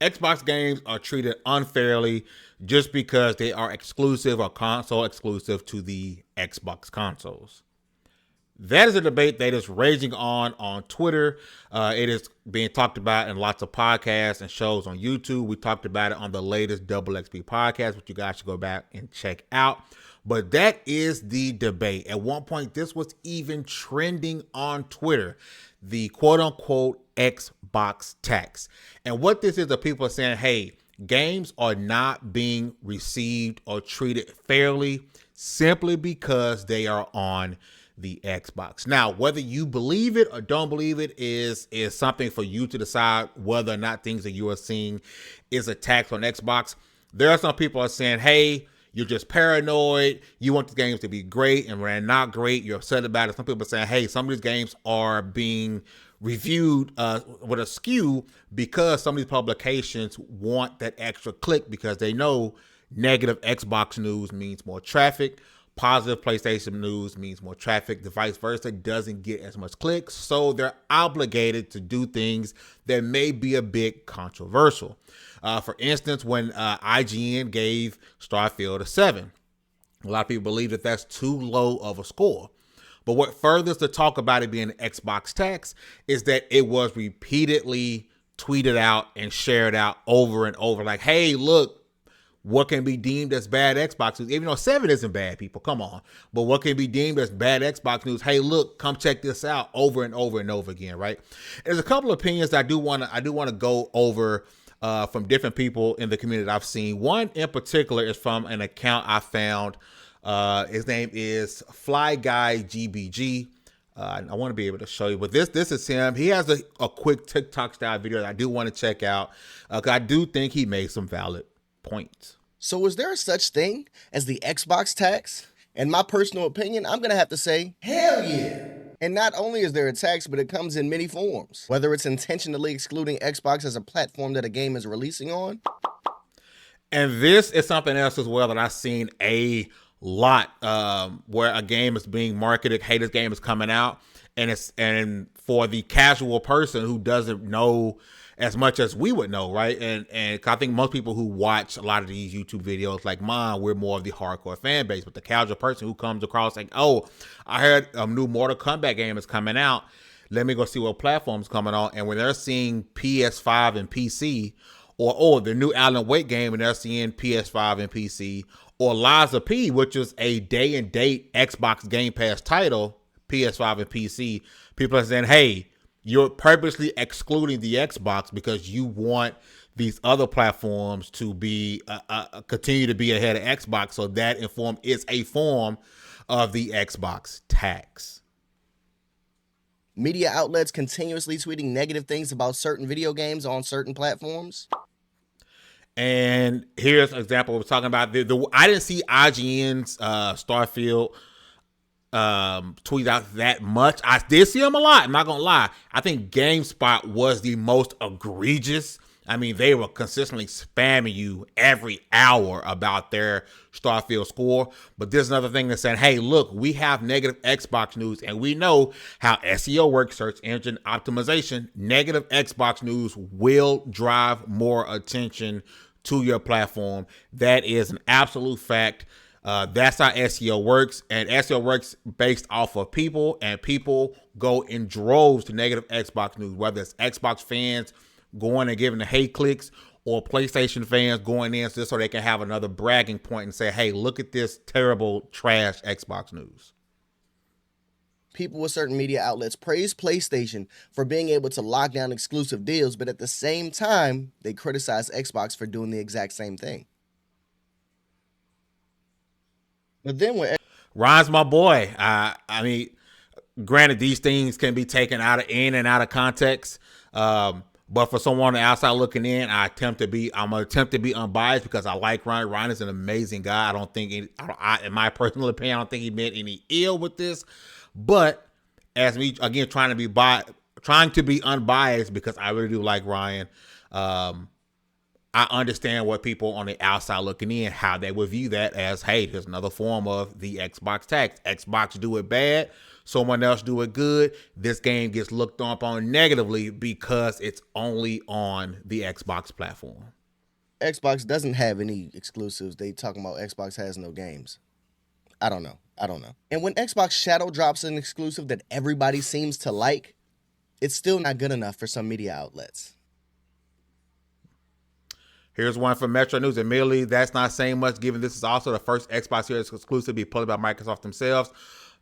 Xbox games are treated unfairly just because they are exclusive or console exclusive to the Xbox consoles. That is a debate that is raging on Twitter. It is being talked about in lots of podcasts and shows on YouTube. We talked about it on the latest Double XP podcast, which you guys should go back and check out. But that is the debate. At one point, this was even trending on Twitter, the quote-unquote Xbox tax. And what this is, the people are saying, hey, games are not being received or treated fairly simply because they are on the Xbox. Now, whether you believe it or don't believe it is something for you to decide whether or not things that you are seeing is a tax on Xbox. There are some people are saying, hey, you're just paranoid. You want the games to be great, and when they're not great, you're upset about it. Some people are saying, hey, some of these games are being reviewed with a skew because some of these publications want that extra click because they know negative Xbox news means more traffic. Positive PlayStation news means more traffic. The vice versa doesn't get as much clicks, so they're obligated to do things that may be a bit controversial. For instance, when IGN gave Starfield a 7, a lot of people believe that that's too low of a score. But what furthers the talk about it being an Xbox tax is that it was repeatedly tweeted out and shared out over and over, like, hey, look, what can be deemed as bad Xbox news? Even though 7 isn't bad, people, come on. But what can be deemed as bad Xbox news? Hey, look, come check this out over and over and over again, right? There's a couple of opinions that I do want to go over from different people in the community that I've seen. One in particular is from an account I found. His name is Fly Guy GBG. I want to be able to show you, but this is him. He has a quick TikTok style video that I do want to check out. I do think he made some valid points. So is there a such thing as the Xbox tax? In my personal opinion, I'm going to have to say, hell yeah. And not only is there a tax, but it comes in many forms. Whether it's intentionally excluding Xbox as a platform that a game is releasing on. And this is something else as well that I've seen a lot where a game is being marketed, hey, this game is coming out, and for the casual person who doesn't know as much as we would know, right? And I think most people who watch a lot of these YouTube videos like mine, we're more of the hardcore fan base. But the casual person who comes across like, oh, I heard a new Mortal Kombat game is coming out. Let me go see what platform's coming on. And when they're seeing PS5 and PC, or the new Alan Wake game and they're seeing PS5 and PC, or Lies of P, which is a day and date Xbox Game Pass title, PS5 and PC, people are saying, hey, you're purposely excluding the Xbox because you want these other platforms to be continue to be ahead of Xbox. So that is a form of the Xbox tax. Media outlets continuously tweeting negative things about certain video games on certain platforms. And here's an example. We're talking about I didn't see IGN's Starfield tweet out that much. I did see them a lot. I'm not gonna lie. I think GameSpot was the most egregious. I mean, they were consistently spamming you every hour about their Starfield score. But there's another thing that's saying, hey, look, we have negative Xbox news, and we know how SEO works, search engine optimization. Negative Xbox news will drive more attention to your platform. That is an absolute fact. That's how SEO works, and SEO works based off of people, and people go in droves to negative Xbox news, whether it's Xbox fans going and giving the hate clicks or PlayStation fans going in just so they can have another bragging point and say, hey, look at this terrible trash Xbox news. People with certain media outlets praise PlayStation for being able to lock down exclusive deals, but at the same time, they criticize Xbox for doing the exact same thing. But then when Ryan's my boy. I mean, granted, these things can be taken in and out of context. But for someone on the outside looking in, I'm gonna attempt to be unbiased because I like Ryan. Ryan is an amazing guy. I don't think, in my personal opinion, I don't think he meant any ill with this. But as me again trying to be unbiased because I really do like Ryan. I understand what people on the outside looking in, how they would view that as, hey, here's another form of the Xbox tax. Xbox do it bad, someone else do it good, this game gets looked upon negatively because it's only on the Xbox platform. Xbox doesn't have any exclusives. They talking about Xbox has no games. I don't know. And when Xbox shadow drops an exclusive that everybody seems to like, it's still not good enough for some media outlets. Here's one from Metro News. Admittedly, that's not saying much given this is also the first Xbox Series exclusive to be published by Microsoft themselves.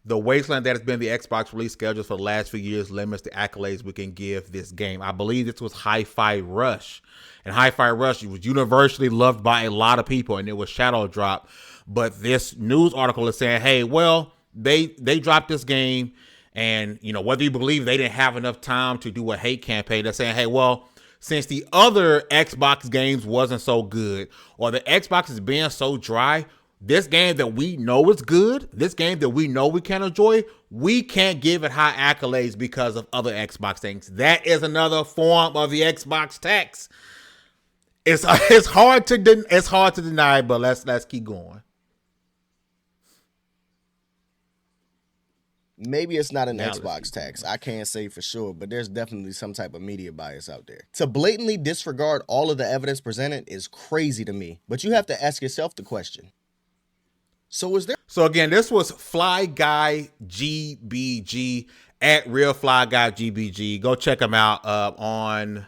The wasteland that has been the Xbox release schedules for the last few years limits the accolades we can give this game. I believe this was Hi-Fi Rush. And Hi-Fi Rush was universally loved by a lot of people, and it was shadow drop. But this news article is saying, hey, well, they dropped this game, and whether you believe they didn't have enough time to do a hate campaign, they're saying, hey, well, since the other Xbox games wasn't so good, or the Xbox is being so dry, this game that we know is good, this game that we know we can enjoy, we can't give it high accolades because of other Xbox things. That is another form of the Xbox tax. It's hard to deny, but let's keep going. Maybe it's not an Xbox tax. I can't say for sure, but there's definitely some type of media bias out there. To blatantly disregard all of the evidence presented is crazy to me, but you have to ask yourself the question. So again, this was Fly Guy GBG at Real Fly Guy GBG. Go check him out on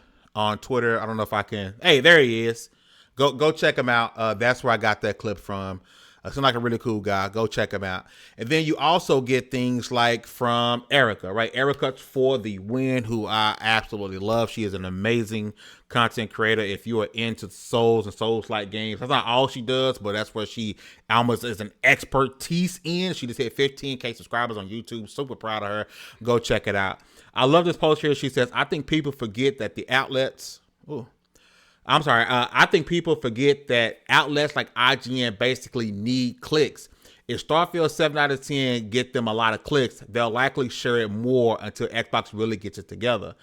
Twitter. I don't know if I can. Hey, there he is. Go check him out. That's where I got that clip from. Seems like a really cool guy. Go check him out. And then you also get things like from Erica, right? Erica for the win, who I absolutely love. She is an amazing content creator. If you are into Souls and Souls-like games, that's not all she does, but that's where she almost is an expertise in. She just hit 15K subscribers on YouTube. Super proud of her. Go check it out. I love this post here. She says, I think people forget that the outlets... I think people forget that outlets like IGN basically need clicks. If Starfield 7 out of 10 get them a lot of clicks, they'll likely share it more until Xbox really gets it together.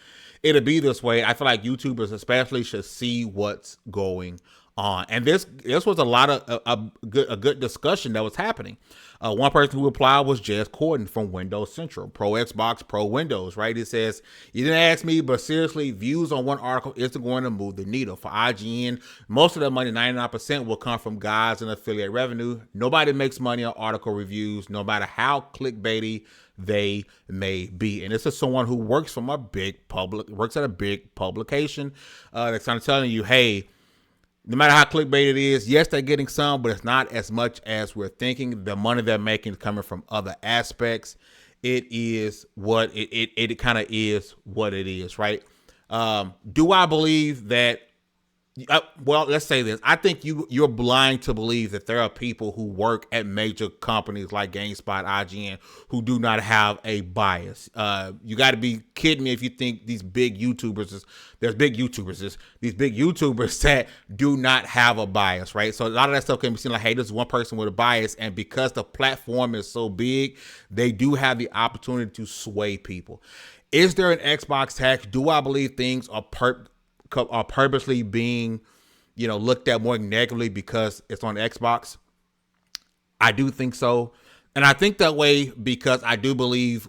It'll be this way. I feel like YouTubers especially should see what's going on. And this was a lot of a good discussion that was happening. One person who replied was Jez Corden from Windows Central, pro Xbox, pro Windows, right? It says, you didn't ask me, but seriously, views on one article isn't going to move the needle. For IGN, most of the money, 99%, will come from guides and affiliate revenue. Nobody makes money on article reviews, no matter how clickbaity they may be. And this is someone who works at a big publication that's kind of telling you, hey, no matter how clickbait it is, yes, they're getting some, but it's not as much as we're thinking. The money they're making is coming from other aspects. It is what it kind of is what it is, right? Do I believe that? Well, let's say this. I think you're blind to believe that there are people who work at major companies like GameSpot, IGN, who do not have a bias. You got to be kidding me if you think these big YouTubers that do not have a bias, right? So a lot of that stuff can be seen like, hey, this is one person with a bias, and because the platform is so big, they do have the opportunity to sway people. Is there an Xbox tax? Do I believe things are purposely being, looked at more negatively because it's on Xbox? I do think so. And I think that way because I do believe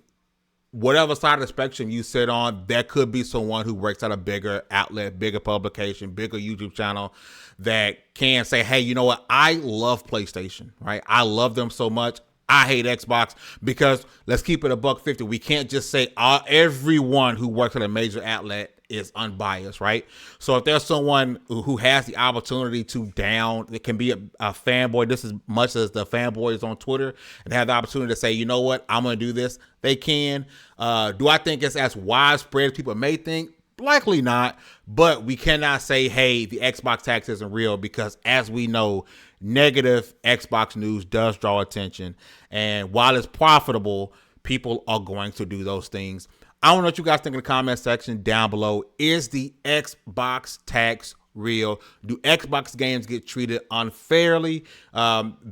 whatever side of the spectrum you sit on, there could be someone who works at a bigger outlet, bigger publication, bigger YouTube channel that can say, hey, you know what? I love PlayStation, right? I love them so much. I hate Xbox because let's keep it $1.50. We can't just say everyone who works at a major outlet is unbiased, right? So if there's someone who has the opportunity to it can be a fanboy, just as much as the fanboys on Twitter, and have the opportunity to say, you know what, I'm going to do this, they can. Do I think it's as widespread as people may think? Likely not, but we cannot say, hey, the Xbox tax isn't real, because as we know, negative Xbox news does draw attention. And while it's profitable, people are going to do those things. I don't know what you guys think in the comment section down below. Is the Xbox tax real? Do Xbox games get treated unfairly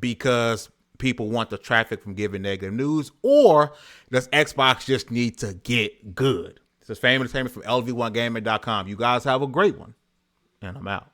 because people want the traffic from giving negative news? Or does Xbox just need to get good? This is Fame Entertainment from LV1Gaming.com. You guys have a great one, and I'm out.